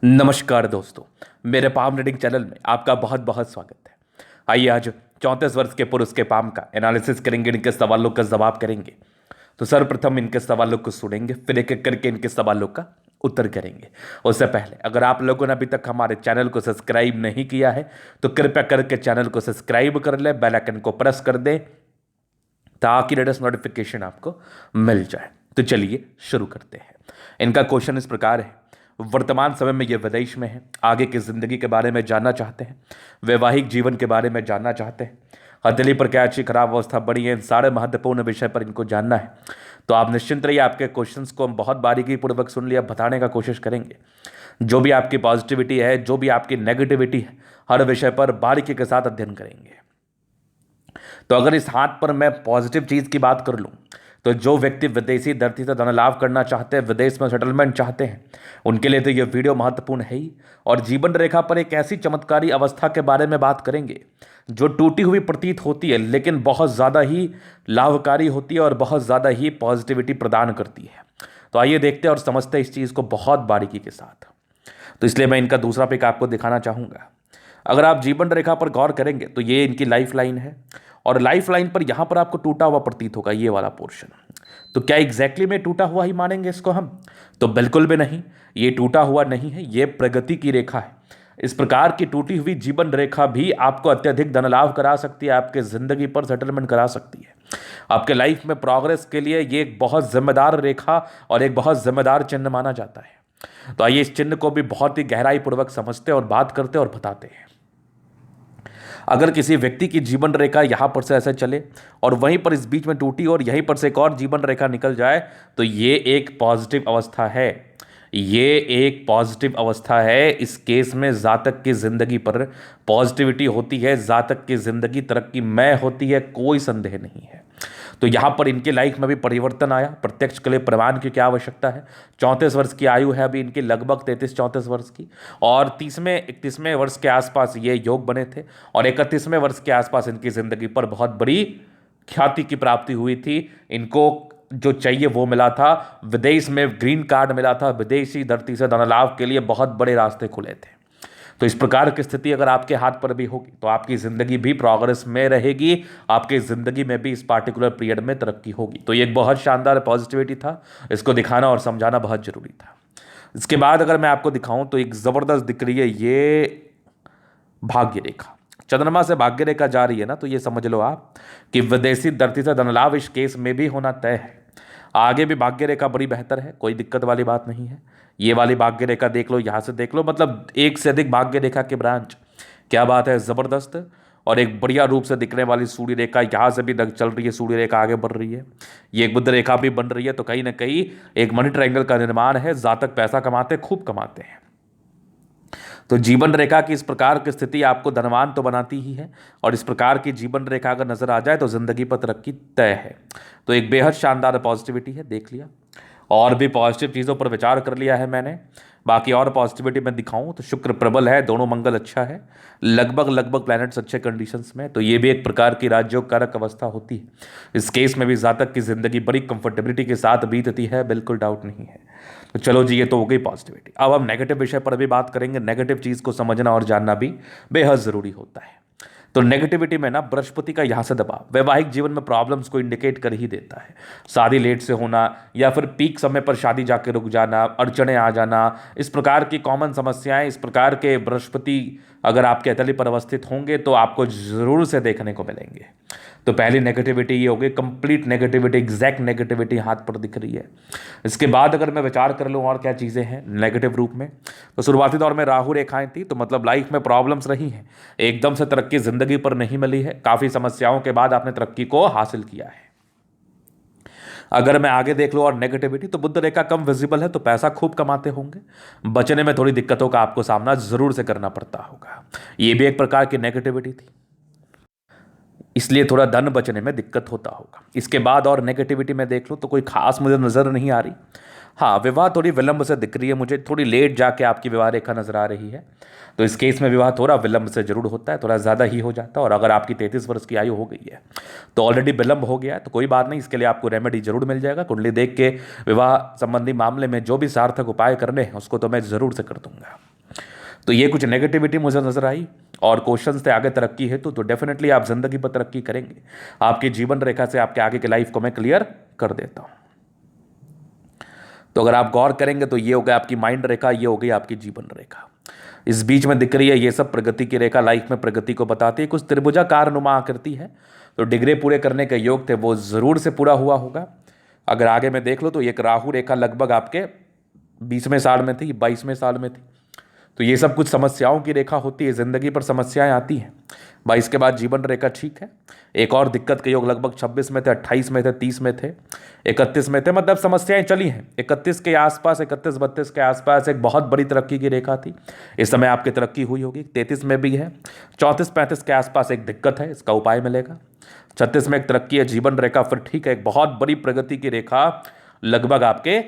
नमस्कार दोस्तों, मेरे पाम रीडिंग चैनल में आपका बहुत बहुत स्वागत है। आइए आज 34 वर्ष के पुरुष के पाम का एनालिसिस करेंगे, इनके सवालों का जवाब करेंगे। तो सर्वप्रथम इनके सवालों को सुनेंगे, फिर एक एक करके इनके सवालों का उत्तर करेंगे। उससे पहले अगर आप लोगों ने अभी तक हमारे चैनल को सब्सक्राइब नहीं किया है तो कृपया करके चैनल को सब्सक्राइब कर ले, बेल आइकन को प्रेस कर दे ताकि लेटेस्ट नोटिफिकेशन आपको मिल जाए। तो चलिए शुरू करते हैं। इनका क्वेश्चन इस प्रकार है, वर्तमान समय में ये विदेश में है, आगे की जिंदगी के बारे में जानना चाहते हैं, वैवाहिक जीवन के बारे में जानना चाहते हैं, हथेली पर क्या अच्छी खराब अवस्था बड़ी है, इन सारे महत्वपूर्ण विषय पर इनको जानना है। तो आप निश्चिंत रहिए, आपके क्वेश्चंस को हम बहुत बारीकी पूर्वक सुन लिया, बताने का कोशिश करेंगे। जो भी आपकी पॉजिटिविटी है, जो भी आपकी नेगेटिविटी है, हर विषय पर बारीकी के साथ अध्ययन करेंगे। तो अगर इस हाथ पर मैं पॉजिटिव चीज़ की बात कर लूँ तो जो व्यक्ति विदेशी धरती से धन लाभ करना चाहते हैं, विदेश में सेटलमेंट चाहते हैं, उनके लिए तो ये वीडियो महत्वपूर्ण है ही। और जीवन रेखा पर एक ऐसी चमत्कारी अवस्था के बारे में बात करेंगे जो टूटी हुई प्रतीत होती है लेकिन बहुत ज़्यादा ही लाभकारी होती है और बहुत ज़्यादा ही पॉजिटिविटी प्रदान करती है। तो आइए देखते हैं और समझते हैं इस चीज़ को बहुत बारीकी के साथ। तो इसलिए मैं इनका दूसरा पिक आपको दिखाना चाहूँगा। अगर आप जीवन रेखा पर गौर करेंगे तो ये इनकी लाइफ लाइन है और लाइफ लाइन पर यहाँ पर आपको टूटा हुआ प्रतीत होगा, ये वाला पोर्शन। तो क्या एग्जैक्टली में टूटा हुआ ही मानेंगे इसको हम? तो बिल्कुल भी नहीं, ये टूटा हुआ नहीं है, ये प्रगति की रेखा है। इस प्रकार की टूटी हुई जीवन रेखा भी आपको अत्यधिक धन लाभ करा सकती है, आपके जिंदगी पर सेटलमेंट करा सकती है। आपके लाइफ में प्रोग्रेस के लिए ये एक बहुत जिम्मेदार रेखा और एक बहुत जिम्मेदार चिन्ह माना जाता है। तो आइए इस चिन्ह को भी बहुत ही गहराई पूर्वक समझते और बात करते और बताते हैं। अगर किसी व्यक्ति की जीवन रेखा यहाँ पर से ऐसे चले और वहीं पर इस बीच में टूटी और यहीं पर से एक और जीवन रेखा निकल जाए तो ये एक पॉजिटिव अवस्था है। ये एक पॉजिटिव अवस्था है। इस केस में जातक की जिंदगी पर पॉजिटिविटी होती है, जातक की जिंदगी तरक्कीमय होती है, कोई संदेह नहीं है। तो यहाँ पर इनके लाइफ में भी परिवर्तन आया। प्रत्यक्ष के लिए प्रमाण की क्या आवश्यकता है? 34 वर्ष की आयु है अभी इनकी, लगभग 33-34 वर्ष की, और 30वें वर्ष के आसपास ये योग बने थे और 31वें वर्ष के आसपास इनकी जिंदगी पर बहुत बड़ी ख्याति की प्राप्ति हुई थी। इनको जो चाहिए वो मिला था, विदेश में ग्रीन कार्ड मिला था, विदेशी धरती से धन लाभ के लिए बहुत बड़े रास्ते खुले थे। तो इस प्रकार की स्थिति अगर आपके हाथ पर भी होगी तो आपकी ज़िंदगी भी प्रोग्रेस में रहेगी, आपकी ज़िंदगी में भी इस पार्टिकुलर पीरियड में तरक्की होगी। तो ये एक बहुत शानदार पॉजिटिविटी था, इसको दिखाना और समझाना बहुत ज़रूरी था। इसके बाद अगर मैं आपको दिखाऊं तो एक ज़बरदस्त दिख रही है ये भाग्य रेखा, चंद्रमा से भाग्य रेखा जा रही है ना, तो ये समझ लो आप कि विदेशी धरती से धन लाभ इस केस में भी होना तय है। आगे भी भाग्य रेखा बड़ी बेहतर है, कोई दिक्कत वाली बात नहीं है। ये वाली भाग्य रेखा देख लो, यहाँ से देख लो, मतलब एक से अधिक भाग्य रेखा के ब्रांच, क्या बात है, ज़बरदस्त। और एक बढ़िया रूप से दिखने वाली सूर्य रेखा यहाँ से भी चल रही है, सूर्य रेखा आगे बढ़ रही है, ये एक बुध रेखा भी बन रही है। तो कहीं ना कहीं एक मनी ट्रायंगल का निर्माण है। जातक पैसा कमाते, खूब कमाते हैं। तो जीवन रेखा की इस प्रकार की स्थिति आपको धनवान तो बनाती ही है और इस प्रकार की जीवन रेखा अगर नजर आ जाए तो जिंदगी पर तरक्की तय है। तो एक बेहद शानदार पॉजिटिविटी है, देख लिया। और भी पॉजिटिव चीज़ों पर विचार कर लिया है मैंने। बाकी और पॉजिटिविटी में दिखाऊं तो शुक्र प्रबल है, दोनों मंगल अच्छा है, लगभग प्लैनेट्स अच्छे कंडीशंस में। तो ये भी एक प्रकार की राजयोग कारक अवस्था होती है। इस केस में भी जातक की जिंदगी बड़ी कंफर्टेबिलिटी के साथ बीतती है, बिल्कुल डाउट नहीं है। तो चलो जी, ये तो हो गई पॉजिटिविटी। अब हम नेगेटिव विषय पर भी बात करेंगे। नेगेटिव चीज़ को समझना और जानना भी बेहद ज़रूरी होता है। तो नेगेटिविटी में ना बृहस्पति का यहाँ से दबाव वैवाहिक जीवन में प्रॉब्लम्स को इंडिकेट कर ही देता है। शादी लेट से होना या फिर पीक समय पर शादी जाके रुक जाना, अड़चने आ जाना, इस प्रकार की कॉमन समस्याएं, इस प्रकार के बृहस्पति अगर आपके हथेली पर अवस्थित होंगे तो आपको ज़रूर से देखने को मिलेंगे। तो पहली नेगेटिविटी ये हो गई, कंप्लीट नेगेटिविटी, एग्जैक्ट नेगेटिविटी हाथ पर दिख रही है। इसके बाद अगर मैं विचार कर लूँ और क्या चीज़ें हैं नेगेटिव रूप में, तो शुरुआती दौर में राहु रेखाएं थी, तो मतलब लाइफ में प्रॉब्लम्स रही हैं, एकदम से तरक्की जिंदगी पर नहीं मिली है, काफ़ी समस्याओं के बाद आपने तरक्की को हासिल किया है। अगर मैं आगे देख लूँ और नेगेटिविटी, तो बुध रेखा कम विजिबल है, तो पैसा खूब कमाते होंगे, बचने में थोड़ी दिक्कतों का आपको सामना जरूर से करना पड़ता होगा। ये भी एक प्रकार की नेगेटिविटी थी, इसलिए थोड़ा धन बचने में दिक्कत होता होगा। इसके बाद और नेगेटिविटी में देख लो तो कोई खास मुझे नज़र नहीं आ रही। हाँ, विवाह थोड़ी विलंब से दिख रही है मुझे, थोड़ी लेट जाके आपकी विवाह रेखा नजर आ रही है। तो इस केस में विवाह थोड़ा विलंब से जरूर होता है, थोड़ा ज़्यादा ही हो जाता है। और अगर आपकी 33 वर्ष की आयु हो गई है तो ऑलरेडी विलंब हो गया है, तो कोई बात नहीं, इसके लिए आपको रेमेडी जरूर मिल जाएगा। कुंडली देख के विवाह संबंधी मामले में जो भी सार्थक उपाय करने हैं उसको तो मैं ज़रूर से कर दूंगा। तो ये कुछ नेगेटिविटी मुझे नजर आई और क्वेश्चंस थे आगे तरक्की है तो डेफिनेटली आप जिंदगी पर तरक्की करेंगे। आपकी जीवन रेखा से आपके आगे की लाइफ को मैं क्लियर कर देता हूं। तो अगर आप गौर करेंगे तो ये हो गया आपकी माइंड रेखा, ये हो गई आपकी जीवन रेखा। इस बीच में दिख रही है ये सब प्रगति की रेखा, लाइफ में प्रगति को बताती है। कुछ त्रिभुजाकार नुमा आकृति है, तो डिग्री पूरे करने के योग थे वो जरूर से पूरा हुआ होगा। अगर आगे में देख लो तो एक राहु रेखा लगभग आपके 20वें साल में थी, 22वें साल में थी। तो ये सब कुछ समस्याओं की रेखा होती है, जिंदगी पर समस्याएं आती हैं। 22 के बाद जीवन रेखा ठीक है। एक और दिक्कत के योग लगभग 26 में थे, 28 में थे, 30 में थे, 31 में थे, मतलब समस्याएं चली हैं। 31 के आसपास, 31-32 के आसपास एक बहुत बड़ी तरक्की की रेखा थी, इस समय आपकी तरक्की हुई होगी। 33 में भी है। 34-35 के आसपास एक दिक्कत है, इसका उपाय मिलेगा। 36 में एक तरक्की है, जीवन रेखा फिर ठीक है, एक बहुत बड़ी प्रगति की रेखा लगभग आपके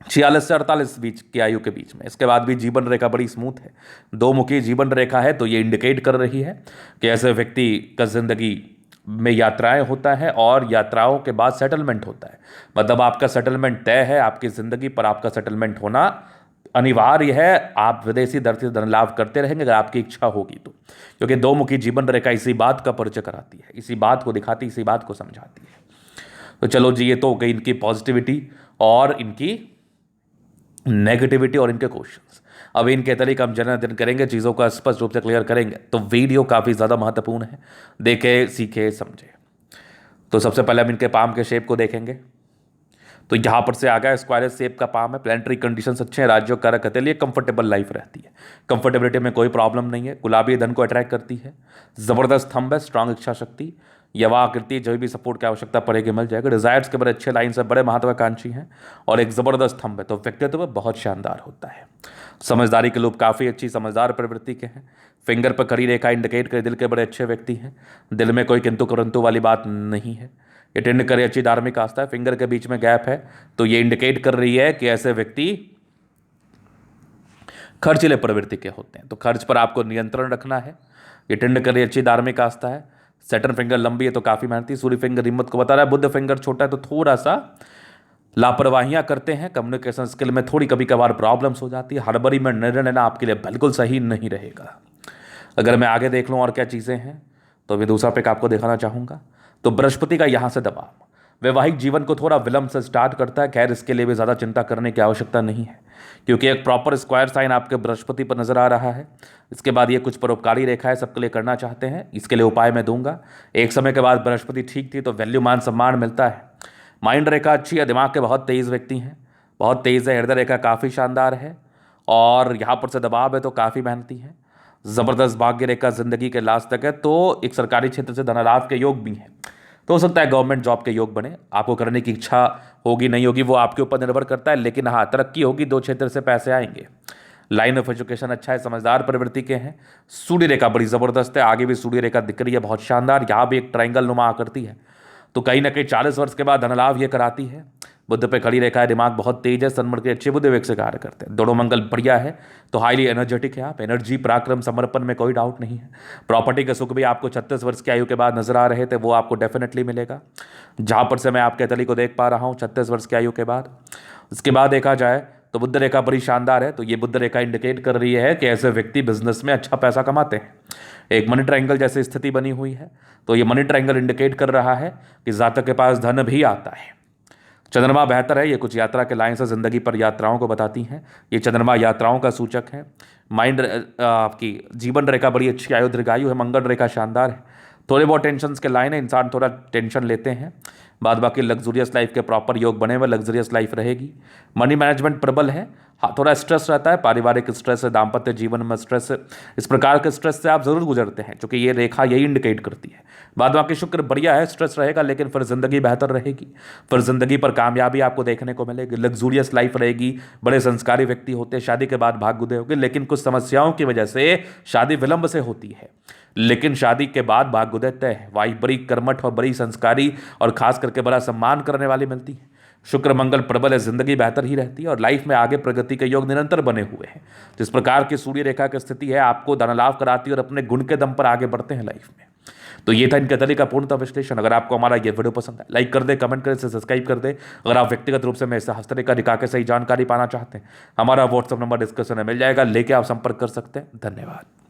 46 से 48 बीच की आयु के बीच में। इसके बाद भी जीवन रेखा बड़ी स्मूथ है, दो मुखी जीवन रेखा है, तो ये इंडिकेट कर रही है कि ऐसे व्यक्ति का जिंदगी में यात्राएं होता है और यात्राओं के बाद सेटलमेंट होता है। मतलब आपका सेटलमेंट तय है, आपकी जिंदगी पर आपका सेटलमेंट होना अनिवार्य है। आप विदेशी दर से धन लाभ करते रहेंगे अगर आपकी इच्छा होगी तो, क्योंकि दो मुखी जीवन रेखा इसी बात का परिचय कराती है, इसी बात को दिखाती है, इसी बात को समझाती है। तो चलो जी, ये तो हो गई इनकी पॉजिटिविटी और इनकी नेगेटिविटी और इनके क्वेश्चंस। अब इनके तरीके हम जन्मदिन करेंगे, चीज़ों का स्पष्ट रूप से क्लियर करेंगे। तो वीडियो काफ़ी ज़्यादा महत्वपूर्ण है, देखे सीखे समझे। तो सबसे पहले हम इनके पाम के शेप को देखेंगे। तो यहाँ पर से आ गया स्क्वायर शेप का पाम है, प्लानिटरी कंडीशंस अच्छे हैं, राज्यों कारक के लिए कंफर्टेबल लाइफ रहती है, कंफर्टेबिलिटी में कोई प्रॉब्लम नहीं है। गुलाबी धन को अट्रैक्ट करती है, जबरदस्त थंब है, स्ट्रांग इच्छा शक्ति, यवा आकृति, जो भी सपोर्ट की आवश्यकता पड़ेगी मिल जाएगा। डिजायर्स के बड़े अच्छे लाइन से, बड़े महत्वाकांक्षी हैं और एक जबरदस्त थंब है, तो व्यक्तित्व बहुत शानदार होता है। समझदारी के लोग काफ़ी अच्छी समझदार प्रवृत्ति के हैं। फिंगर पर खड़ी रेखा इंडिकेट करे दिल के बड़े अच्छे व्यक्ति हैं, दिल में कोई किंतु परंतु वाली बात नहीं है। ये टेंड करे अच्छी धार्मिक आस्था है। फिंगर के बीच में गैप है तो ये इंडिकेट कर रही है कि ऐसे व्यक्ति खर्चीले प्रवृत्ति के होते हैं, तो खर्च पर आपको नियंत्रण रखना है। ये टेंड करे अच्छी धार्मिक आस्था है। सैटर्न फिंगर लंबी है तो काफ़ी मेहनती। सूर्य फिंगर हिम्मत को बता रहा है। बुध फिंगर छोटा है तो थोड़ा सा लापरवाहियां करते हैं, कम्युनिकेशन स्किल में थोड़ी कभी कभार प्रॉब्लम्स हो जाती है। हड़बड़ी में निर्णय लेना आपके लिए बिल्कुल सही नहीं रहेगा। अगर मैं आगे देख लूँ और क्या चीज़ें हैं तो अभी दूसरा पिक आपको दिखाना चाहूँगा। तो बृहस्पति का यहाँ से दबाव वैवाहिक जीवन को थोड़ा विलंब से स्टार्ट करता है। खैर, इसके लिए भी ज़्यादा चिंता करने की आवश्यकता नहीं है, क्योंकि एक प्रॉपर स्क्वायर साइन आपके बृहस्पति पर नजर आ रहा है। इसके बाद ये कुछ परोपकारी रेखाएं सबके लिए करना चाहते हैं, इसके लिए उपाय मैं दूंगा। एक समय के बाद बृहस्पति ठीक थी तो वैल्यू मान सम्मान मिलता है। माइंड रेखा अच्छी है, दिमाग के बहुत तेज व्यक्ति हैं, बहुत तेज है। हृदय रेखा काफ़ी शानदार है और यहाँ पर से दबाव है तो काफ़ी मेहनती है। ज़बरदस्त भाग्य रेखा जिंदगी के लास्ट तक है, तो एक सरकारी क्षेत्र से धनलाभ के योग भी हैं, तो हो सकता है गवर्नमेंट जॉब के योग बने। आपको करने की इच्छा होगी नहीं होगी वो आपके ऊपर निर्भर करता है, लेकिन हाँ तरक्की होगी, दो क्षेत्र से पैसे आएंगे। लाइन ऑफ एजुकेशन अच्छा है, समझदार प्रवृत्ति के हैं। सूर्य रेखा बड़ी ज़बरदस्त है, आगे भी सूर्य रेखा दिख रही है बहुत शानदार। यहाँ भी एक ट्रायंगल नुमा आकृति है, तो कहीं ना कहीं 40 वर्ष के बाद धनलाभ ये कराती है। बुद्ध पे खड़ी रेखा है, दिमाग बहुत तेज है, सन्मण के अच्छे बुद्ध वेग से कार्य करते हैं। दोनों मंगल बढ़िया है तो हाईली एनर्जेटिक है आप। एनर्जी, पराक्रम, समर्पण में कोई डाउट नहीं है। प्रॉपर्टी का सुख भी आपको 36 वर्ष की आयु के बाद नजर आ रहे थे, वो आपको डेफिनेटली मिलेगा। जहाँ पर से मैं आपके तली को देख पा रहा हूँ 36 वर्ष की आयु के बाद। इसके बाद देखा जाए तो बुद्ध रेखा बड़ी शानदार है, तो ये बुद्ध रेखा इंडिकेट कर रही है कि ऐसे व्यक्ति बिजनेस में अच्छा पैसा कमाते हैं। एक मनी ट्रायंगल जैसी स्थिति बनी हुई है, तो ये मनी ट्रायंगल इंडिकेट कर रहा है कि जातक के पास धन भी आता है। चंद्रमा बेहतर है, ये कुछ यात्रा के लाइन से जिंदगी पर यात्राओं को बताती हैं। ये चंद्रमा यात्राओं का सूचक है। माइंड आपकी जीवन रेखा बड़ी अच्छी आयु दीर्घायु है। मंगल रेखा शानदार है। थोड़े बहुत टेंशन के लाइन है, इंसान थोड़ा टेंशन लेते हैं, बाद बाकी लग्जूरियस लाइफ के प्रॉपर योग बने हुए लग्जूरियस लाइफ रहेगी। मनी मैनेजमेंट प्रबल है। हाँ, थोड़ा स्ट्रेस रहता है, पारिवारिक स्ट्रेस है, दाम्पत्य जीवन में स्ट्रेस है, इस प्रकार के स्ट्रेस से आप जरूर गुजरते हैं, क्योंकि ये रेखा यही इंडिकेट करती है। बाद बाकी शुक्र बढ़िया है, स्ट्रेस रहेगा लेकिन फिर जिंदगी बेहतर रहेगी, फिर जिंदगी पर कामयाबी आपको देखने को मिलेगी, लग्जूरियस लाइफ रहेगी। बड़े संस्कारी व्यक्ति होते हैं, शादी के बाद भाग्य उदय होगी, लेकिन कुछ समस्याओं की वजह से शादी विलंब से होती है, लेकिन शादी के बाद भाग्योदय तय है। वाइफ बड़ी कर्मठ और बड़ी संस्कारी और खास करके बड़ा सम्मान करने वाली मिलती है। शुक्र मंगल प्रबल है, जिंदगी बेहतर ही रहती है और लाइफ में आगे प्रगति के योग निरंतर बने हुए हैं। जिस प्रकार की सूर्य रेखा की स्थिति है आपको धन लाभ कराती है और अपने गुण के दम पर आगे बढ़ते हैं लाइफ में। तो ये था इनके तरीके का पूर्णतः विश्लेषण। अगर आपको हमारा ये वीडियो पसंद है, लाइक कर दे, कमेंट करें, सब्सक्राइब कर दे। अगर आप व्यक्तिगत रूप से मेरे से हस्तरेखा दिखा के सही जानकारी पाना चाहते हैं, हमारा व्हाट्सअप नंबर डिस्क्रिप्शन में मिल जाएगा, लेके आप संपर्क कर सकते हैं। धन्यवाद।